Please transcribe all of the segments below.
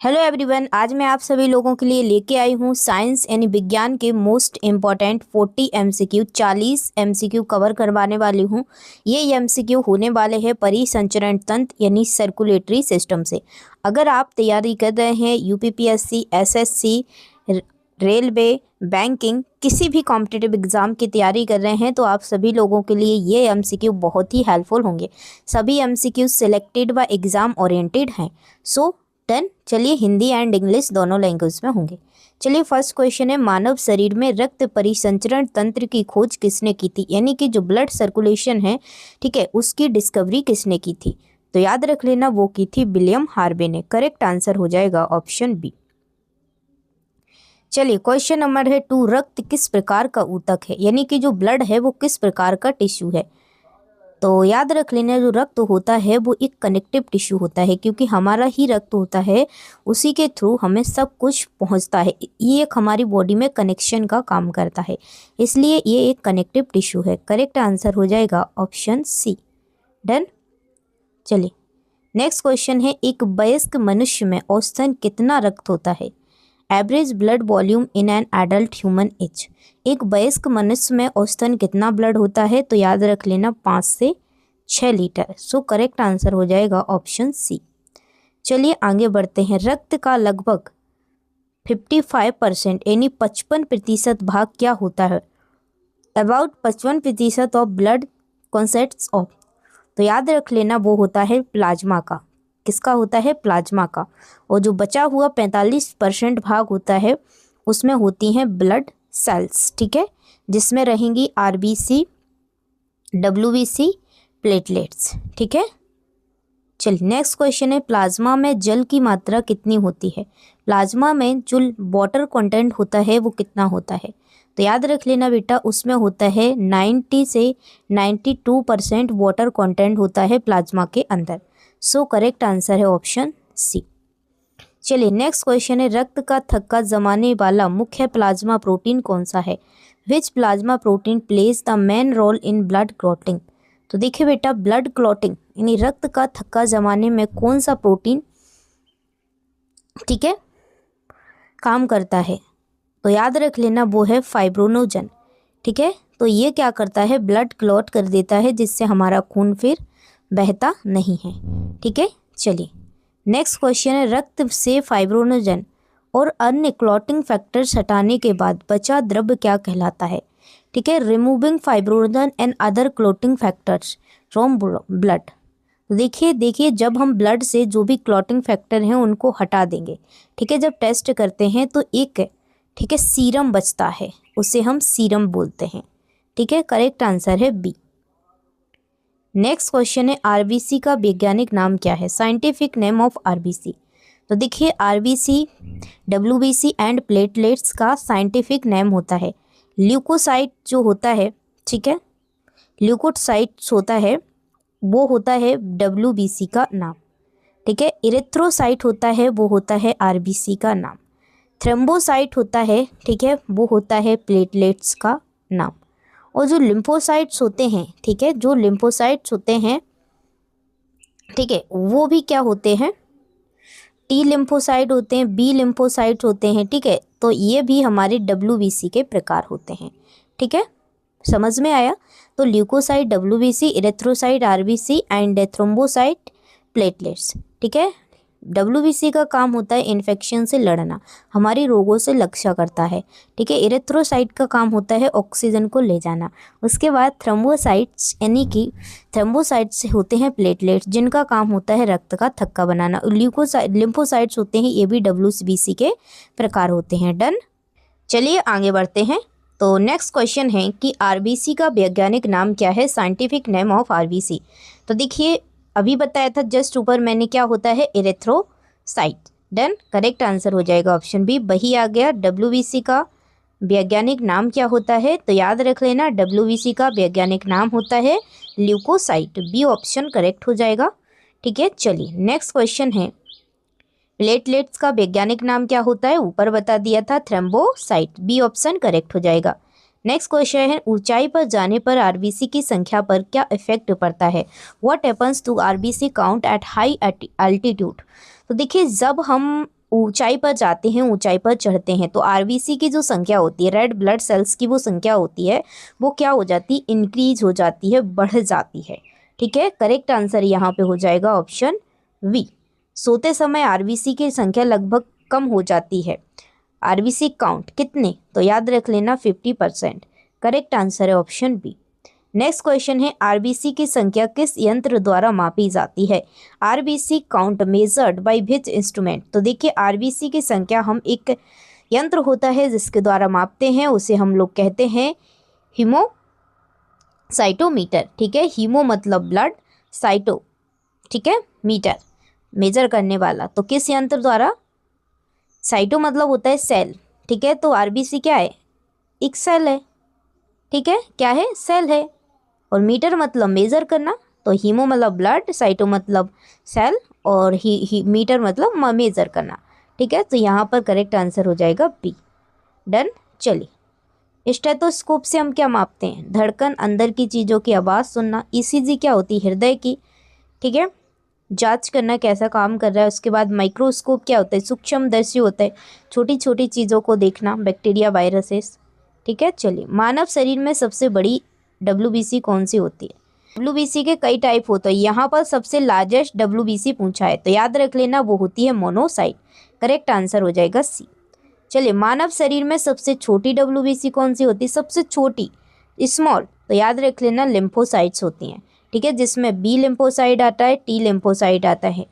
Hello everyone, आज मैं आप सभी लोगों के लिए लेके आई हूँ साइंस यानी विज्ञान के most important 40 MCQ 40 MCQ cover करवाने वाली हूँ। ये एमसीक्यू होने वाले हैं परिसंचरण तंत्र यानी सर्कुलेटरी सिस्टम से। अगर आप तैयारी कर रहे हैं यूपीपीएससी, एसएससी, रेलवे, बैंकिंग, किसी भी कॉम्पिटिटिव एग्जाम की तैयारी कर रहे हैं तो आप सभी लोगों के लिए ये एमसीक्यू बहुत ही हेल्पफुल होंगे। सभी एमसीक्यू सिलेक्टेड व एग्जाम ओरिएंटेड हैं। So done. चलिए, हिंदी एंड इंग्लिश दोनों लैंग्वेज में होंगे। चलिए, फर्स्ट क्वेश्चन है, मानव शरीर में रक्त परिसंचरण तंत्र की खोज किसने की थी? यानी कि जो ब्लड सर्कुलेशन है, ठीक है, उसकी डिस्कवरी किसने की थी? तो याद रख लेना, वो की थी विलियम हार्वे ने। करेक्ट आंसर हो जाएगा ऑप्शन बी। चलिए, क्वेश्चन नंबर है 2, रक्त किस प्रकार का ऊतक है? यानी कि जो ब्लड है वो किस प्रकार का टिश्यू है? तो याद रख लेना, जो रक्त होता है वो एक कनेक्टिव टिश्यू होता है, क्योंकि हमारा ही रक्त होता है, उसी के थ्रू हमें सब कुछ पहुंचता है। ये एक हमारी बॉडी में कनेक्शन का काम करता है, इसलिए ये एक कनेक्टिव टिश्यू है। करेक्ट आंसर हो जाएगा ऑप्शन सी। डन। चलिए, नेक्स्ट क्वेश्चन है, एक वयस्क मनुष्य में औसतन कितना रक्त होता है? Average blood volume in an adult human age. एक वयस्क मनुष्य में औसतन कितना ब्लड होता है? तो याद रख लेना 5 से 6 लीटर। सो करेक्ट आंसर हो जाएगा ऑप्शन सी। चलिए आगे बढ़ते हैं। रक्त का लगभग 55% यानी 55% भाग क्या होता है? About 55% of blood consists of. तो याद रख लेना, वो होता है प्लाज्मा का। किसका होता है? प्लाज्मा का। और जो बचा हुआ 45% भाग होता है, उसमें होती हैं ब्लड सेल्स, ठीक है, जिसमें रहेंगी आरबीसी, डब्ल्यूबीसी, प्लेटलेट्स, ठीक है। चलिए, नेक्स्ट क्वेश्चन है, प्लाज्मा में जल की मात्रा कितनी होती है? प्लाज्मा में जो वाटर कंटेंट होता है वो कितना होता है? तो याद रख लेना बेटा, उसमें होता है 90 से 92% वाटर कंटेंट होता है प्लाज्मा के अंदर। सो करेक्ट आंसर है ऑप्शन सी। चलिए, नेक्स्ट क्वेश्चन है, रक्त का थक्का जमाने वाला मुख्य प्लाज्मा प्रोटीन कौन सा है? Which plasma protein plays the main role in blood clotting. तो देखिए बेटा, ब्लड क्लॉटिंग यानी रक्त का थक्का जमाने में कौन सा प्रोटीन, ठीक है, काम करता है? तो याद रख लेना, वो है फाइब्रोनोजन, ठीक है। तो ये क्या करता है? ब्लड क्लॉट कर देता है, जिससे हमारा खून फिर बहता नहीं है, ठीक है। चलिए, नेक्स्ट क्वेश्चन है, रक्त से फाइब्रोनोजन और अन्य क्लॉटिंग फैक्टर्स हटाने के बाद बचा द्रव्य क्या कहलाता है? ठीक है, removing fibrinogen and other clotting factors from blood. देखिए जब हम ब्लड से जो भी क्लॉटिंग फैक्टर हैं उनको हटा देंगे, ठीक है, जब टेस्ट करते हैं तो एक, ठीक है, सीरम बचता है, उसे हम सीरम बोलते हैं, ठीक है। करेक्ट आंसर है बी। नेक्स्ट क्वेश्चन है, आरबीसी का वैज्ञानिक नाम क्या है? Scientific name of RBC. तो देखिए, आरबीसी, डब्ल्यूबीसी एंड प्लेटलेट्स का साइंटिफिक नेम होता है ल्यूकोसाइट जो होता है, ठीक है, ल्यूकोसाइट्स होता है, वो होता है डब्ल्यूबीसी का नाम, ठीक है। इरेथ्रोसाइट होता है, वो होता है आरबीसी का नाम। थ्रोम्बोसाइट होता है, ठीक है, वो होता है प्लेटलेट्स का नाम। और जो लिम्फोसाइट्स होते हैं, ठीक है, जो लिम्फोसाइट्स होते हैं, ठीक है, वो भी क्या होते हैं? टी लिम्फोसाइट होते हैं, बी लिम्फोसाइट होते हैं, ठीक है। तो ये भी हमारे डब्ल्यूबीसी के प्रकार होते हैं, ठीक है, समझ में आया? तो leukocyte WBC, erythrocyte RBC and thrombocyte platelets, ठीक है। डब्ल्यूबीसी का काम होता है इन्फेक्शन से लड़ना, हमारी रोगों से रक्षा करता है, ठीक है। इरेथ्रोसाइट का काम होता है ऑक्सीजन को ले जाना। उसके बाद थ्रोम्बोसाइट्स यानी कि थ्रोम्बोसाइट्स होते हैं प्लेटलेट्स, जिनका काम होता है रक्त का थक्का बनाना। लिम्फोसाइट्स होते हैं, ये भी डब्ल्यूबीसी के प्रकार होते हैं। डन। चलिए आगे बढ़ते हैं। तो नेक्स्ट क्वेश्चन है कि आरबीसी का वैज्ञानिक नाम क्या है? Scientific name of RBC. तो देखिए, अभी बताया था जस्ट ऊपर मैंने, क्या होता है? इरेथ्रोसाइट। डन। करेक्ट आंसर हो जाएगा ऑप्शन बी। वही आ गया, डब्ल्यूबीसी का वैज्ञानिक नाम क्या होता है? तो याद रख लेना, डब्ल्यूबीसी का वैज्ञानिक नाम होता है ल्यूकोसाइट। बी ऑप्शन करेक्ट हो जाएगा, ठीक है। चलिए, नेक्स्ट क्वेश्चन है, प्लेटलेट्स का वैज्ञानिक नाम क्या होता है? ऊपर बता दिया था, थ्रोम्बोसाइट। बी ऑप्शन करेक्ट हो जाएगा। नेक्स्ट क्वेश्चन है, ऊंचाई पर जाने पर आरबीसी की संख्या पर क्या इफेक्ट पड़ता है? What happens to RBC count at high altitude. तो देखिए, जब हम ऊंचाई पर जाते हैं, ऊंचाई पर चढ़ते हैं, तो आरबीसी की जो संख्या होती है, रेड ब्लड सेल्स की वो संख्या होती है, वो क्या हो जाती है, इंक्रीज हो जाती है, बढ़ जाती है। ठीक है, करेक्ट आंसर यहाँ पे हो जाएगा ऑप्शन वी। सोते समय आरबीसी की संख्या लगभग कम हो जाती है। आरबीसी काउंट कितने, तो याद रख लेना 50%। करेक्ट आंसर है ऑप्शन बी। नेक्स्ट क्वेश्चन है, आरबीसी की संख्या किस यंत्र द्वारा मापी जाती है? RBC count measured by which instrument? तो देखिए, आरबीसी की संख्या हम एक यंत्र होता है जिसके द्वारा मापते हैं, उसे हम लोग कहते हैं साइटोमीटर। ठीक है, हीमो मतलब ब्लड, साइटो ठीक है मीटर मेजर करने वाला, तो किस यंत्र द्वारा? साइटो मतलब होता है सेल। ठीक है, तो आरबीसी क्या है? एक सेल है। ठीक है, क्या है? सेल है। और मीटर मतलब मेजर करना, तो हीमो मतलब ब्लड, साइटो मतलब सेल, और मीटर मतलब मेजर करना। ठीक है, तो यहाँ पर करेक्ट आंसर हो जाएगा बी। डन। चलिए, स्टेथोस्कोप से हम क्या मापते हैं? धड़कन, अंदर की चीज़ों की आवाज़ सुनना। ईसीजी क्या होती है? हृदय की, ठीक है, जांच करना कैसा काम कर रहा है। उसके बाद माइक्रोस्कोप क्या होता है? सूक्ष्मदर्शी होता है, छोटी छोटी चीज़ों को देखना, बैक्टीरिया, वायरसेस। ठीक है, चलिए, मानव शरीर में सबसे बड़ी डब्ल्यूबीसी कौन सी होती है? डब्ल्यूबीसी के कई टाइप होते हैं, यहाँ पर सबसे लार्जेस्ट डब्ल्यूबीसी पूछा है, तो याद रख लेना वो होती है मोनोसाइट। करेक्ट आंसर हो जाएगा सी। चलिए, मानव शरीर में सबसे छोटी डब्ल्यूबीसी कौन सी होती है? सबसे छोटी, स्मॉल, तो याद रख लेना लिम्फोसाइट्स होती हैं। ठीक है, जिसमें बी लिम्फोसाइट आता है, टी लिम्फोसाइट आता है।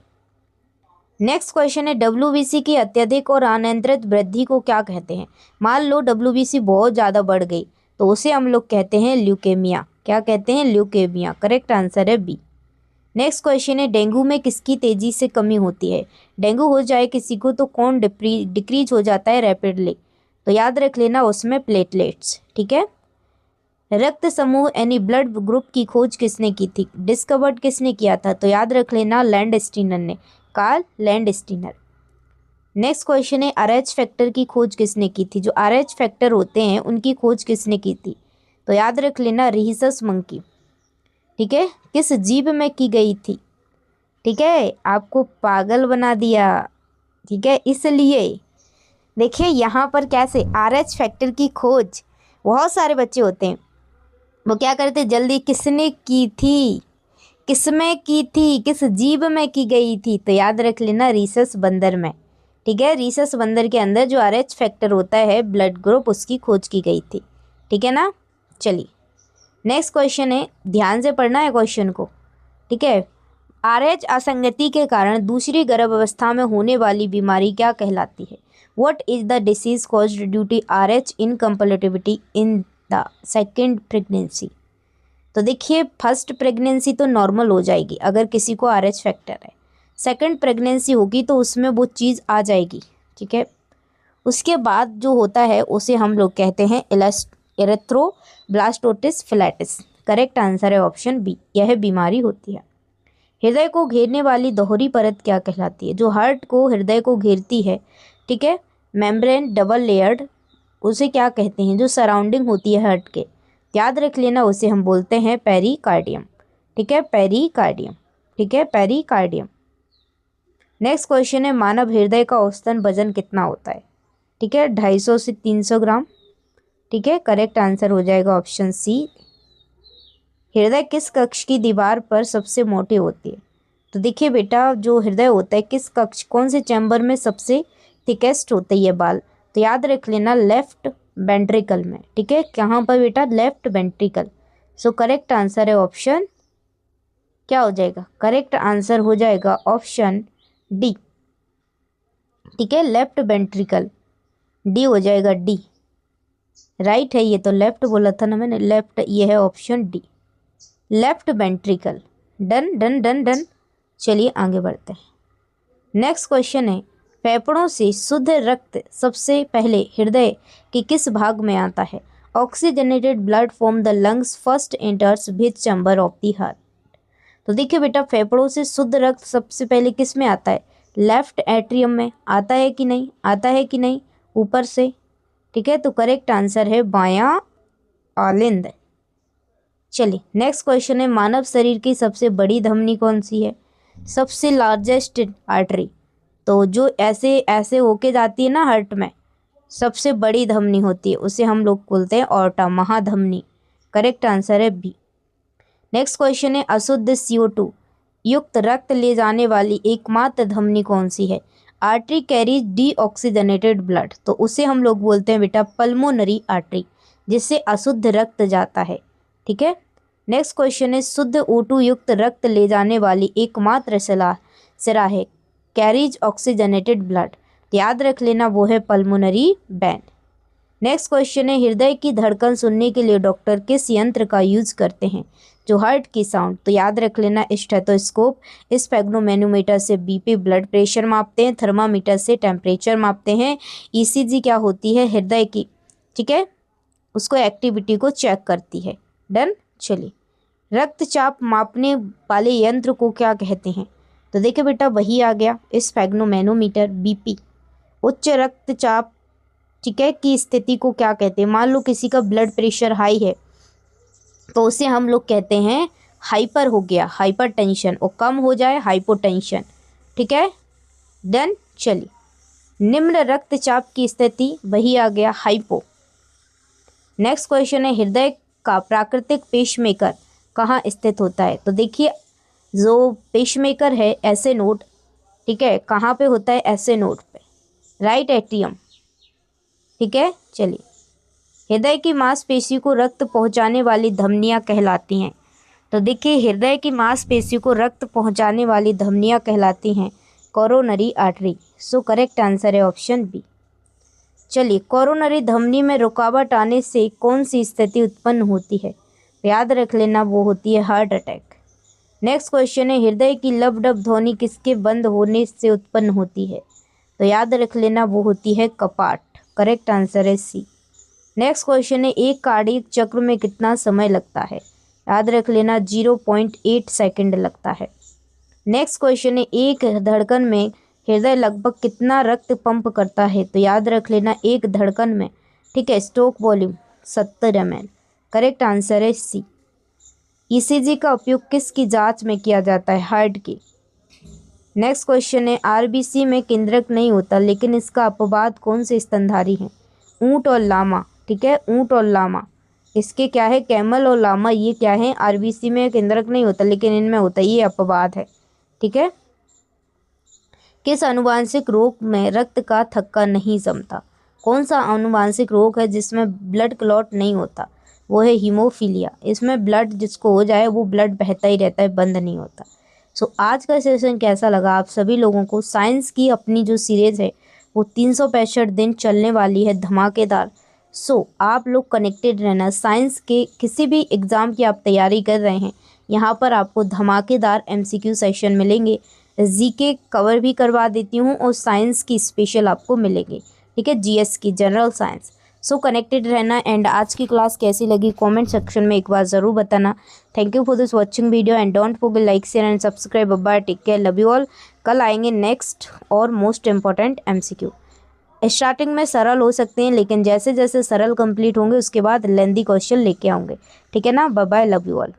नेक्स्ट क्वेश्चन है, डब्ल्यूबीसी की अत्यधिक और अनियंत्रित वृद्धि को क्या कहते हैं? मान लो डब्ल्यूबीसी बहुत ज़्यादा बढ़ गई, तो उसे हम लोग कहते हैं ल्यूकेमिया। क्या कहते हैं? ल्यूकेमिया। करेक्ट आंसर है बी। नेक्स्ट क्वेश्चन है, डेंगू में किसकी तेज़ी से कमी होती है? डेंगू हो जाए किसी को तो कौन डिक्रीज हो जाता है रैपिडली? तो याद रख लेना उसमें प्लेटलेट्स। ठीक है, रक्त समूह यानी ब्लड ग्रुप की खोज किसने की थी? डिस्कवर्ड किसने किया था? तो याद रख लेना लैंडस्टीनर ने, कार्ल लैंडस्टीनर। नेक्स्ट क्वेश्चन है, आरएच फैक्टर की खोज किसने की थी? जो आरएच फैक्टर होते हैं उनकी खोज किसने की थी? तो याद रख लेना रहीसस मंकी। ठीक है, किस जीव में की गई थी? ठीक है, आपको पागल बना दिया। ठीक है, इसलिए देखिए यहाँ पर कैसे आरएच फैक्टर की खोज, बहुत सारे बच्चे होते हैं वो क्या करते, जल्दी किसने की थी, किसमें की थी, किस जीव में की गई थी? तो याद रख लेना रीसस बंदर में। ठीक है, रीसस बंदर के अंदर जो आरएच फैक्टर होता है ब्लड ग्रुप, उसकी खोज की गई थी। ठीक है ना। चलिए, नेक्स्ट क्वेश्चन है, ध्यान से पढ़ना है क्वेश्चन को। ठीक है, आरएच असंगति के कारण दूसरी गर्भावस्था में होने वाली बीमारी क्या कहलाती है? What is the disease caused due to Rh incompatibility in the second pregnancy? तो देखिए, फर्स्ट प्रेगनेंसी तो नॉर्मल हो जाएगी अगर किसी को आरएच फैक्टर है, सेकंड प्रेगनेंसी होगी तो उसमें वो चीज़ आ जाएगी। ठीक है, उसके बाद जो होता है उसे हम लोग कहते हैं एरेथ्रोब्लास्टोसिस फिलेटिस। करेक्ट आंसर है ऑप्शन बी, यह बीमारी होती है। हृदय को घेरने वाली दोहरी परत क्या कहलाती है? जो हार्ट को, हृदय को घेरती है, ठीक है, मेम्ब्रेन डबल लेयर्ड, उसे क्या कहते हैं? जो सराउंडिंग होती है हार्ट के, याद रख लेना उसे हम बोलते हैं पेरिकार्डियम। ठीक है, पेरिकार्डियम। ठीक है, पेरिकार्डियम। नेक्स्ट क्वेश्चन है, मानव हृदय का औसतन वजन कितना होता है? ठीक है, 250 से 300 ग्राम। ठीक है, करेक्ट आंसर हो जाएगा ऑप्शन सी। हृदय किस कक्ष की दीवार पर सबसे मोटी होती है? तो देखिए बेटा, जो हृदय होता है किस कक्ष, कौन से चैम्बर में सबसे थिकेस्ट होते हैं ये बाल? तो याद रख लेना लेफ्ट वेंट्रिकल में। ठीक है, कहाँ पर बेटा? Left ventricle. So correct answer है ऑप्शन, क्या हो जाएगा? करेक्ट आंसर हो जाएगा ऑप्शन डी। ठीक है, लेफ्ट वेंट्रिकल, डी हो जाएगा, डी राइट है ये, तो लेफ्ट बोला था ना मैंने, लेफ्ट, ये है option D, left ventricle. Done done done done. चलिए आगे बढ़ते हैं। नेक्स्ट क्वेश्चन है, फेफड़ों से शुद्ध रक्त सबसे पहले हृदय के किस भाग में आता है? Oxygenated blood from the lungs first enters which chamber of the heart? तो देखिए बेटा, फेफड़ों से शुद्ध रक्त सबसे पहले किस में आता है? लेफ्ट एट्रियम में आता है कि नहीं? आता है कि नहीं? ऊपर से। ठीक है, तो करेक्ट आंसर है बायां आलिंद। चलिए, नेक्स्ट क्वेश्चन है, मानव शरीर की सबसे बड़ी धमनी कौन सी है? सबसे लार्जेस्ट आर्टरी, तो जो ऐसे ऐसे होके जाती है ना हार्ट में, सबसे बड़ी धमनी होती है, उसे हम लोग बोलते हैं ऑर्टा, महाधमनी। करेक्ट आंसर है बी। नेक्स्ट क्वेश्चन है अशुद्ध CO2 युक्त रक्त ले जाने वाली एकमात्र धमनी कौन सी है? आर्टरी कैरीज डीऑक्सीजनेटेड ब्लड, तो उसे हम लोग बोलते हैं बेटा पल्मोनरी आर्टरी, जिससे अशुद्ध रक्त जाता है। ठीक है। नेक्स्ट क्वेश्चन है शुद्ध O2 युक्त रक्त ले जाने वाली एकमात्र सिरा है कैरीज ऑक्सीजनेटेड ब्लड, याद रख लेना वो है पल्मोनरी वेन। नेक्स्ट क्वेश्चन है हृदय की धड़कन सुनने के लिए डॉक्टर किस यंत्र का यूज करते हैं जो हार्ट की साउंड, तो याद रख लेना स्टेथोस्कोप। स्फेग्नोमेनोमीटर से BP ब्लड प्रेशर मापते हैं, थर्मामीटर से टेम्परेचर मापते हैं, ECG क्या होती है हृदय की, ठीक है, उसको एक्टिविटी को चेक करती है। डन। चलिए, रक्तचाप मापने वाले यंत्र को क्या कहते हैं? तो देखिए बेटा वही आ गया स्फेग्नोमेनोमीटर, BP। उच्च रक्तचाप, ठीक है, की स्थिति को क्या कहते हैं? मान लो किसी का ब्लड प्रेशर हाई है तो उसे हम लोग कहते हैं हाइपर हो गया, हाइपर टेंशन, और कम हो जाए हाइपोटेंशन। ठीक है, डन। चलिए, निम्न रक्तचाप की स्थिति वही आ गया हाइपो। नेक्स्ट क्वेश्चन है हृदय का प्राकृतिक पेसमेकर कहाँ स्थित होता है? तो देखिए जो पेसमेकर है ऐसे नोड, ठीक है, कहाँ पे होता है? ऐसे नोड पे, राइट एट्रियम। ठीक है। चलिए, हृदय की मांसपेशी को रक्त पहुंचाने वाली धमनियां कहलाती हैं। तो देखिए हृदय की मांसपेशी को रक्त पहुंचाने वाली धमनियां कहलाती हैं coronary artery. So correct answer है ऑप्शन बी। चलिए, कोरोनरी धमनी में रुकावट आने से कौन सी स्थिति उत्पन्न होती है? याद रख लेना वो होती है हार्ट अटैक। नेक्स्ट क्वेश्चन है हृदय की लबडब ध्वनि किसके बंद होने से उत्पन्न होती है? तो याद रख लेना वो होती है कपाट। करेक्ट आंसर है सी। नेक्स्ट क्वेश्चन है एक कार्डियक चक्र में कितना समय लगता है? याद रख लेना 0.8 सेकंड लगता है। नेक्स्ट क्वेश्चन है एक धड़कन में हृदय लगभग कितना रक्त पंप करता है? तो याद रख लेना एक धड़कन में, ठीक है, stroke volume 70 ml। Correct answer है सी। ECG का उपयोग किसकी जांच में किया जाता है? हार्ट की। नेक्स्ट क्वेश्चन है RBC में केंद्रक नहीं होता लेकिन इसका अपवाद कौन से स्तनधारी हैं? ऊंट और लामा। ठीक है, ऊंट और लामा, इसके क्या है? कैमल और लामा, ये क्या है? RBC में केंद्रक नहीं होता लेकिन इनमें होता है, ये अपवाद है। ठीक है। किस आनुवांशिक रोग में रक्त का थक्का नहीं जमता? कौन सा आनुवांशिक रोग है जिसमें ब्लड क्लॉट नहीं होता? वो है हीमोफीलिया। इसमें ब्लड जिसको हो जाए वो ब्लड बहता ही रहता है, बंद नहीं होता। सो आज का सेशन कैसा लगा आप सभी लोगों को? साइंस की अपनी जो सीरीज़ है वो 365 दिन चलने वाली है, धमाकेदार। सो आप लोग कनेक्टेड रहना। साइंस के किसी भी एग्ज़ाम की आप तैयारी कर रहे हैं, यहाँ पर आपको धमाकेदार MCQ सेशन मिलेंगे। GK कवर भी करवा देती हूँ और साइंस की स्पेशल आपको मिलेंगे। ठीक है, GS की, जनरल साइंस। सो कनेक्टेड रहना। एंड आज की क्लास कैसी लगी कमेंट सेक्शन में एक बार ज़रूर बताना। Thank you for this watching video and don't forget like share and subscribe. Bye, take care, love you all. कल आएंगे नेक्स्ट और मोस्ट इम्पॉर्टेंट MCQ। स्टार्टिंग में सरल हो सकते हैं लेकिन जैसे जैसे सरल कंप्लीट होंगे उसके बाद लेंदी क्वेश्चन लेके आऊँगे। ठीक है ना। Bye bye, love you all.